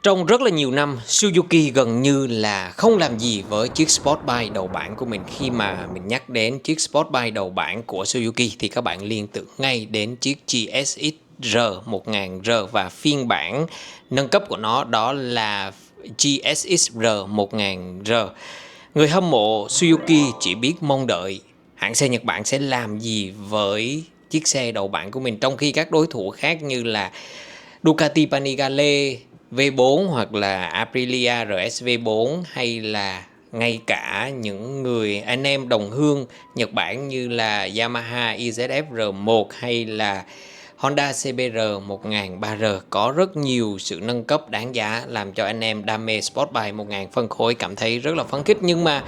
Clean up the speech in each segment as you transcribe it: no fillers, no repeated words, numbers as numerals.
Trong rất là nhiều năm, Suzuki gần như là không làm gì với chiếc Sportbike đầu bảng của mình. Khi mà mình nhắc đến chiếc Sportbike đầu bảng của Suzuki thì các bạn liên tưởng ngay đến chiếc GSX-R 1000R và phiên bản nâng cấp của nó đó là GSX-R 1000R. Người hâm mộ Suzuki chỉ biết mong đợi hãng xe Nhật Bản sẽ làm gì với chiếc xe đầu bảng của mình, trong khi các đối thủ khác như là Ducati Panigale V4 hoặc là Aprilia RS V4 hay là ngay cả những người anh em đồng hương Nhật Bản như là Yamaha IZF R1 hay là Honda CBR 1003R có rất nhiều sự nâng cấp đáng giá làm cho anh em đam mê Sportbike 1000 phân khối cảm thấy rất là phấn khích. Nhưng mà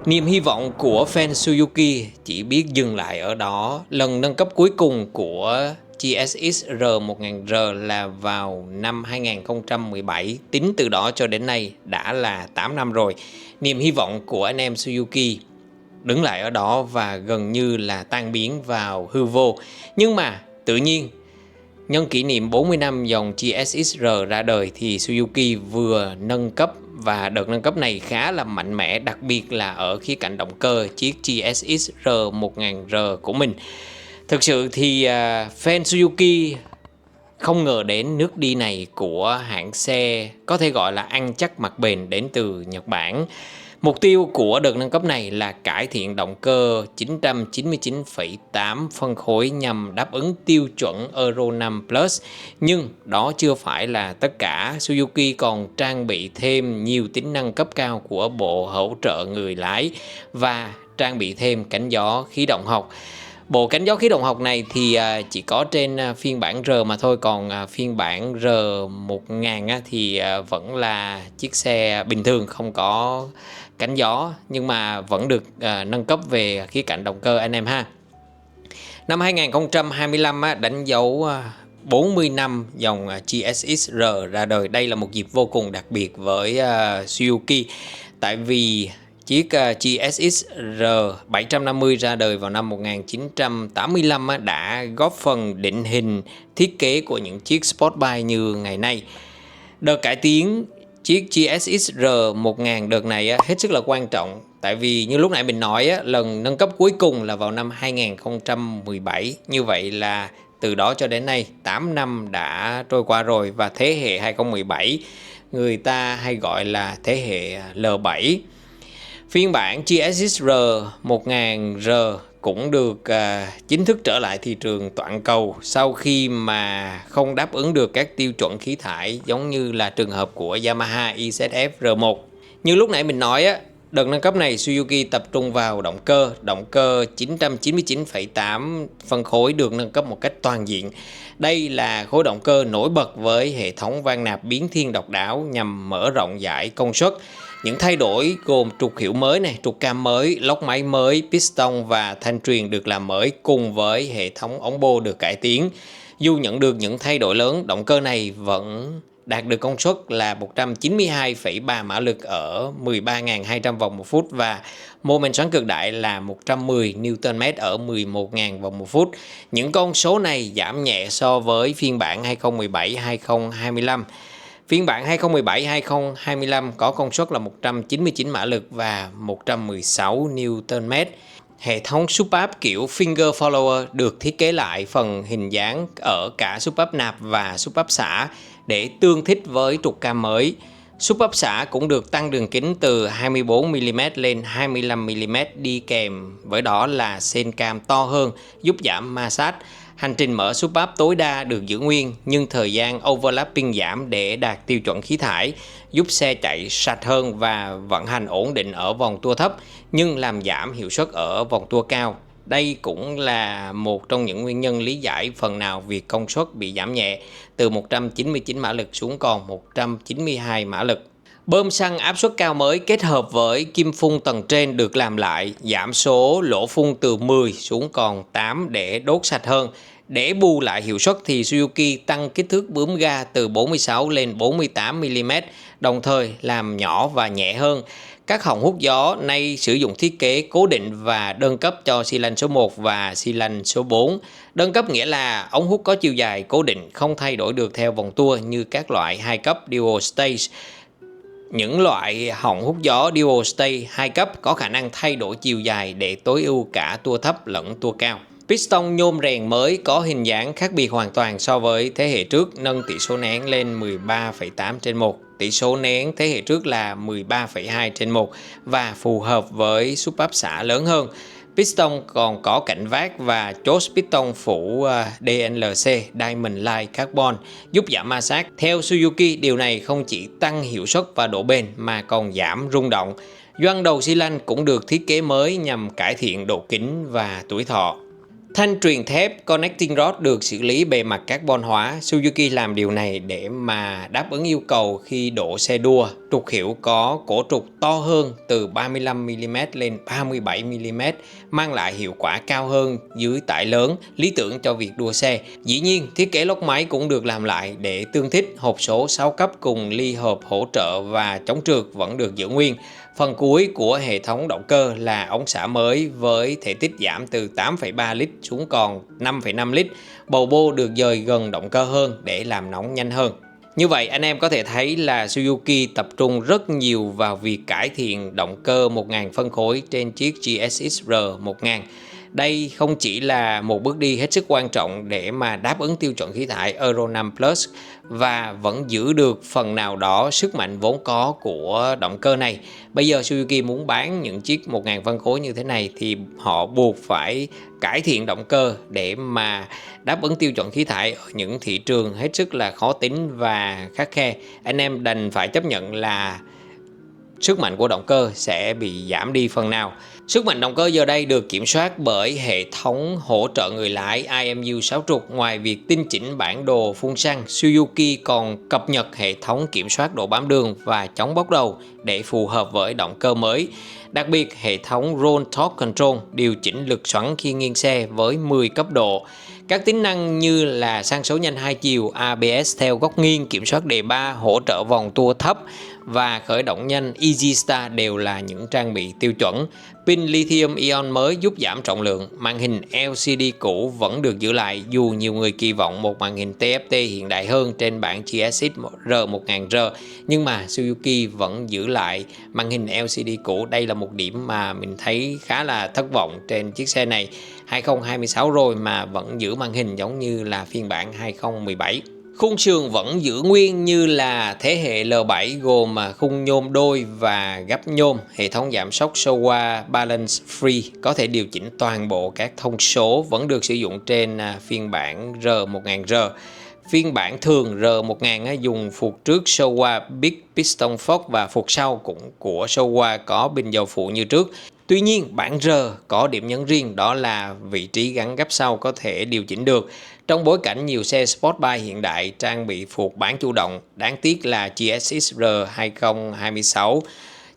niềm hy vọng của fan Suzuki chỉ biết dừng lại ở đó. Lần nâng cấp cuối cùng của GSX-R 1000R là vào năm 2017. Tính từ đó cho đến nay đã là 8 năm rồi. Niềm hy vọng của anh em Suzuki đứng lại ở đó và gần như là tan biến vào hư vô. Nhưng mà tự nhiên nhân kỷ niệm 40 năm dòng GSX-R ra đời thì Suzuki vừa nâng cấp, và đợt nâng cấp này khá là mạnh mẽ, đặc biệt là ở khía cạnh động cơ chiếc GSX-R 1000R của mình. Thực sự thì fan Suzuki không ngờ đến nước đi này của hãng xe có thể gọi là ăn chắc mặc bền đến từ Nhật Bản. Mục tiêu của đợt nâng cấp này là cải thiện động cơ 999,8 phân khối nhằm đáp ứng tiêu chuẩn Euro 5 Plus. Nhưng đó chưa phải là tất cả. Suzuki còn trang bị thêm nhiều tính năng cấp cao của bộ hỗ trợ người lái và trang bị thêm cánh gió khí động học. Bộ cánh gió khí động học này thì chỉ có trên phiên bản R mà thôi, còn phiên bản R1000 thì vẫn là chiếc xe bình thường không có cánh gió, nhưng mà vẫn được nâng cấp về khía cạnh động cơ anh em ha. Năm 2025 đánh dấu 40 năm dòng GSX-R ra đời. Đây là một dịp vô cùng đặc biệt với Suzuki, tại vì chiếc GSX-R 750 ra đời vào năm 1985 đã góp phần định hình thiết kế của những chiếc Sportbike như ngày nay. Đợt cải tiến chiếc GSX-R 1000 đợt này hết sức là quan trọng, tại vì như lúc nãy mình nói lần nâng cấp cuối cùng là vào năm 2017. Như vậy là từ đó cho đến nay 8 năm đã trôi qua rồi, và thế hệ 2017 người ta hay gọi là thế hệ L7. Phiên bản GSX-R 1000R cũng được chính thức trở lại thị trường toàn cầu sau khi mà không đáp ứng được các tiêu chuẩn khí thải giống như là trường hợp của Yamaha IZF R1. Như lúc nãy mình nói đợt nâng cấp này Suzuki tập trung vào động cơ 999,8 phân khối được nâng cấp một cách toàn diện. Đây là khối động cơ nổi bật với hệ thống van nạp biến thiên độc đáo nhằm mở rộng dải công suất. Những thay đổi gồm trục hiệu mới, trục cam mới, lốc máy mới, piston và thanh truyền được làm mới cùng với hệ thống ống bô được cải tiến. Dù nhận được những thay đổi lớn, động cơ này vẫn đạt được công suất là 192,3 mã lực ở 13.200 vòng một phút và mô men xoắn cực đại là 110 Nm ở 11.000 vòng một phút. Những con số này giảm nhẹ so với phiên bản 2017-2025. Phiên bản 2017-2025 có công suất là 199 mã lực và 116 Nm. Hệ thống súp áp kiểu finger follower được thiết kế lại phần hình dáng ở cả súp áp nạp và súp áp xả để tương thích với trục cam mới. Súp áp xả cũng được tăng đường kính từ 24mm lên 25mm, đi kèm với đó là sên cam to hơn giúp giảm ma sát. Hành trình mở súp áp tối đa được giữ nguyên nhưng thời gian overlapping giảm để đạt tiêu chuẩn khí thải, giúp xe chạy sạch hơn và vận hành ổn định ở vòng tua thấp nhưng làm giảm hiệu suất ở vòng tua cao. Đây cũng là một trong những nguyên nhân lý giải phần nào việc công suất bị giảm nhẹ từ 199 mã lực xuống còn 192 mã lực. Bơm xăng áp suất cao mới kết hợp với kim phun tầng trên được làm lại, giảm số lỗ phun từ 10 xuống còn 8 để đốt sạch hơn. Để bù lại hiệu suất thì Suzuki tăng kích thước bướm ga từ 46 lên 48 mm, đồng thời làm nhỏ và nhẹ hơn. Các họng hút gió nay sử dụng thiết kế cố định và đơn cấp cho xi lanh số 1 và xi lanh số 4. Đơn cấp nghĩa là ống hút có chiều dài cố định, không thay đổi được theo vòng tua như các loại 2 cấp Dual Stage. Những loại họng hút gió Dual Stage 2 cấp có khả năng thay đổi chiều dài để tối ưu cả tua thấp lẫn tua cao. Piston nhôm rèn mới có hình dáng khác biệt hoàn toàn so với thế hệ trước, nâng tỷ số nén lên 13,8/1. Tỷ số nén thế hệ trước là 13,2/1 và phù hợp với xúc áp xả lớn hơn. Piston còn có cạnh vát và chốt piston phủ DLC Diamond Line Carbon giúp giảm ma sát. Theo Suzuki, điều này không chỉ tăng hiệu suất và độ bền mà còn giảm rung động. Gioăng đầu xi lanh cũng được thiết kế mới nhằm cải thiện độ kín và tuổi thọ. Thanh truyền thép Connecting Rod được xử lý bề mặt carbon hóa. Suzuki làm điều này để mà đáp ứng yêu cầu khi đổ xe đua. Trục hiệu có cổ trục to hơn từ 35mm lên 37mm, mang lại hiệu quả cao hơn dưới tải lớn, lý tưởng cho việc đua xe. Dĩ nhiên, thiết kế lốc máy cũng được làm lại để tương thích. Hộp số 6 cấp cùng ly hợp hỗ trợ và chống trượt vẫn được giữ nguyên. Phần cuối của hệ thống động cơ là ống xả mới với thể tích giảm từ 8,3 lít xuống còn 5,5 lít. Bầu bô được dời gần động cơ hơn để làm nóng nhanh hơn. Như vậy anh em có thể thấy là Suzuki tập trung rất nhiều vào việc cải thiện động cơ 1000 phân khối trên chiếc GSX-R 1000. Đây không chỉ là một bước đi hết sức quan trọng để mà đáp ứng tiêu chuẩn khí thải Euro 5 Plus và vẫn giữ được phần nào đó sức mạnh vốn có của động cơ này. Bây giờ Suzuki muốn bán những chiếc 1000 phân khối như thế này thì họ buộc phải cải thiện động cơ để mà đáp ứng tiêu chuẩn khí thải ở những thị trường hết sức là khó tính và khắt khe. Anh em đành phải chấp nhận là sức mạnh của động cơ sẽ bị giảm đi phần nào. Sức mạnh động cơ giờ đây được kiểm soát bởi hệ thống hỗ trợ người lái IMU 6 trục. Ngoài việc tinh chỉnh bản đồ phun xăng, Suzuki còn cập nhật hệ thống kiểm soát độ bám đường và chống bốc đầu để phù hợp với động cơ mới. Đặc biệt, hệ thống Roll Torque Control điều chỉnh lực xoắn khi nghiêng xe với 10 cấp độ. Các tính năng như là sang số nhanh 2 chiều, ABS theo góc nghiêng, kiểm soát đề ba, hỗ trợ vòng tua thấp và khởi động nhanh Easy Start đều là những trang bị tiêu chuẩn. Pin lithium ion mới giúp giảm trọng lượng. Màn hình LCD cũ vẫn được giữ lại dù nhiều người kỳ vọng một màn hình TFT hiện đại hơn trên bản GSX R1000R, nhưng mà Suzuki vẫn giữ lại màn hình LCD cũ. Đây là một điểm mà mình thấy khá là thất vọng trên chiếc xe này. 2026 rồi mà vẫn giữ màn hình giống như là phiên bản 2017. Khung sườn vẫn giữ nguyên như là thế hệ L7 gồm khung nhôm đôi và gấp nhôm. Hệ thống giảm sóc Showa Balance Free có thể điều chỉnh toàn bộ các thông số vẫn được sử dụng trên phiên bản R1000R. Phiên bản thường R1000 dùng phuộc trước Showa Big Piston Fork và phuộc sau cũng của Showa có bình dầu phụ như trước. Tuy nhiên, bản R có điểm nhấn riêng, đó là vị trí gắn gấp sau có thể điều chỉnh được. Trong bối cảnh nhiều xe Sportbike hiện đại trang bị phuộc bán chủ động, đáng tiếc là GSX-R 2026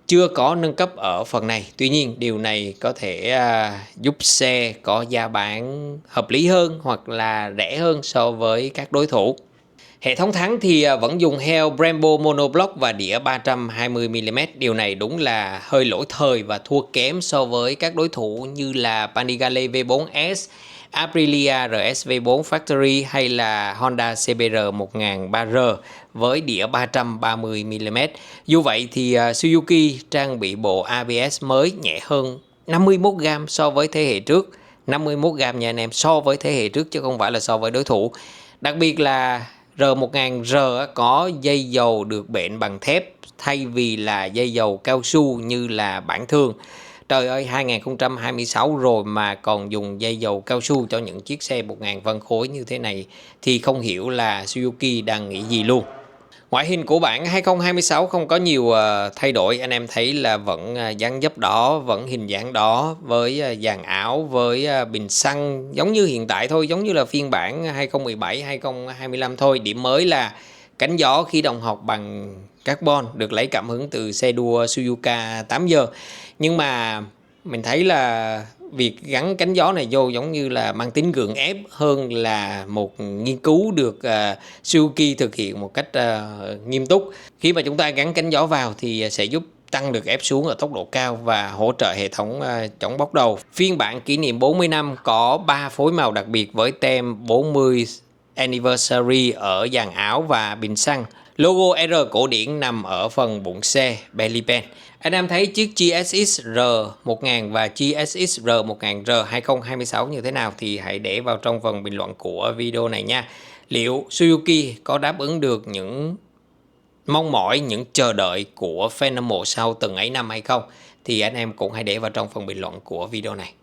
chưa có nâng cấp ở phần này. Tuy nhiên, điều này có thể giúp xe có giá bán hợp lý hơn hoặc là rẻ hơn so với các đối thủ. Hệ thống thắng thì vẫn dùng heo Brembo monoblock và đĩa 320mm. Điều này đúng là hơi lỗi thời và thua kém so với các đối thủ như là Panigale V4S, Aprilia RS V4 Factory hay là Honda CBR 1003R với đĩa 330mm. Dù vậy thì Suzuki trang bị bộ ABS mới nhẹ hơn 51g so với thế hệ trước. 51g nha anh em, so với thế hệ trước chứ không phải là so với đối thủ. Đặc biệt là R1000R có dây dầu được bện bằng thép thay vì là dây dầu cao su như là bản thường. Trời ơi, 2026 rồi mà còn dùng dây dầu cao su cho những chiếc xe 1000 phân khối như thế này thì không hiểu là Suzuki đang nghĩ gì luôn. Ngoại hình của bản 2026 không có nhiều thay đổi, anh em thấy là vẫn dáng dấp đó, vẫn hình dáng đó với dàn áo, với bình xăng giống như hiện tại thôi, giống như là phiên bản 2017, 2025 thôi. Điểm mới là cánh gió khí động học bằng carbon được lấy cảm hứng từ xe đua Suzuka 8 giờ. Nhưng mà mình thấy là việc gắn cánh gió này vô giống như là mang tính gượng ép hơn là một nghiên cứu được Suzuki thực hiện một cách nghiêm túc. Khi mà chúng ta gắn cánh gió vào thì sẽ giúp tăng được ép xuống ở tốc độ cao và hỗ trợ hệ thống chống bốc đầu. Phiên bản kỷ niệm 40 năm có 3 phối màu đặc biệt với tem 40 Anniversary ở dàn áo và bình xăng. Logo R cổ điển nằm ở phần bụng xe belly band. Anh em thấy chiếc GSX R1000 và GSX R1000R 2026 như thế nào thì hãy để vào trong phần bình luận của video này nha. Liệu Suzuki có đáp ứng được những mong mỏi, những chờ đợi của fan hâm mộ sau từng ấy năm hay không? Thì anh em cũng hãy để vào trong phần bình luận của video này.